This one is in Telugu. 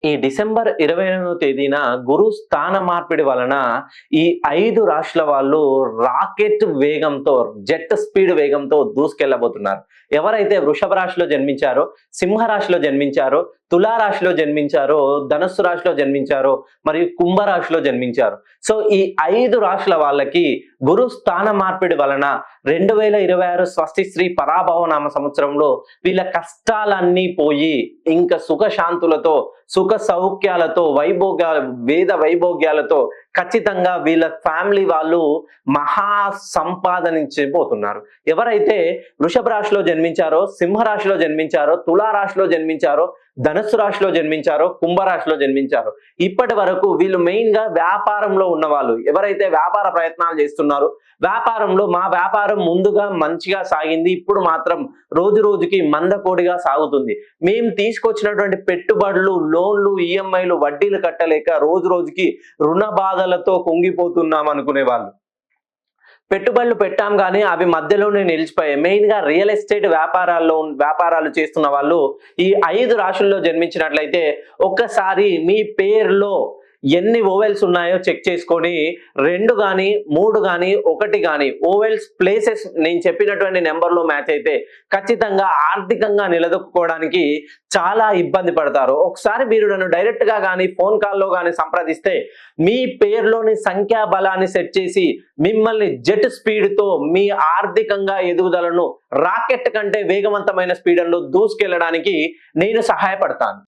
ఈ డిసెంబర్ 28వ తేదీన గురు స్థాన మార్పిడి వలన ఈ 5 రాశుల వాళ్ళు రాకెట్ వేగంతో, జెట్ స్పీడ్ వేగంతో దూసుకెళ్లబోతున్నారు. ఎవరైతే వృషభ రాశిలో జన్మించారో, సింహ రాశిలో జన్మించారో, తులా రాశిలో జన్మించారో, ధనస్సు రాశిలో జన్మించారో మరియు కుంభ రాశిలో జన్మించారు. సో ఈ 5 రాశుల వాళ్ళకి గురు స్థాన మార్పిడి వలన 2026 స్వస్తిశ్రీ పరాభవ నామ సంవత్సరంలో వీళ్ళ కష్టాలన్నీ పోయి ఇంకా సుఖశాంతులతో, సుఖ సౌఖ్యాలతో, వేద వైభోగ్యాలతో ఖచ్చితంగా వీళ్ళ ఫ్యామిలీ వాళ్ళు మహా సంపాదనించబోతున్నారు. ఎవరైతే వృషభ రాశిలో జన్మించారో, సింహ రాశిలో జన్మించారో, తులా రాశిలో జన్మించారో, ధనుస్సు రాశిలో జన్మించారో, కుంభ రాశిలో జన్మించారో, ఇప్పటి వరకు వీళ్ళు మెయిన్ గా వ్యాపారంలో ఉన్నవాళ్ళు, ఎవరైతే వ్యాపార ప్రయత్నాలు చేస్తున్నారో, వ్యాపారంలో మా వ్యాపారం ముందుగా మంచిగా సాగింది, ఇప్పుడు మాత్రం రోజు రోజుకి మందకోడిగా సాగుతుంది, మేము తీసుకొచ్చినటువంటి పెట్టుబడులు, లోన్లు, ఈఎంఐలు, వడ్డీలు కట్టలేక రోజు రోజుకి రుణ బాధలతో కుంగిపోతున్నాం అనుకునే వాళ్ళు, పెట్టుబడులు పెట్టాం కానీ అవి మధ్యలోనే నిలిచిపోయాయి. మెయిన్ గా రియల్ ఎస్టేట్ వ్యాపారాలు చేస్తున్న వాళ్ళు ఈ 5 రాశుల్లో జన్మించినట్లయితే ఒక్కసారి మీ పేరులో ఎన్ని ఓవెల్స్ ఉన్నాయో చెక్ చేసుకొని 2 కానీ 3 కానీ 1 కానీ ఓవెల్స్ ప్లేసెస్ నేను చెప్పినటువంటి నెంబర్లో మ్యాచ్ అయితే ఖచ్చితంగా ఆర్థికంగా నిలదొక్కుకోవడానికి చాలా ఇబ్బంది పడతారు. ఒకసారి మీరు నన్ను డైరెక్ట్ గా కానీ ఫోన్ కాల్లో కానీ సంప్రదిస్తే మీ పేరులోని సంఖ్యా బలాన్ని సెట్ చేసి మిమ్మల్ని జెట్ స్పీడ్ తో మీ ఆర్థికంగా ఎదుగుదలను రాకెట్ కంటే వేగవంతమైన స్పీడ్లో దూసుకెళ్లడానికి నేను సహాయపడతాను.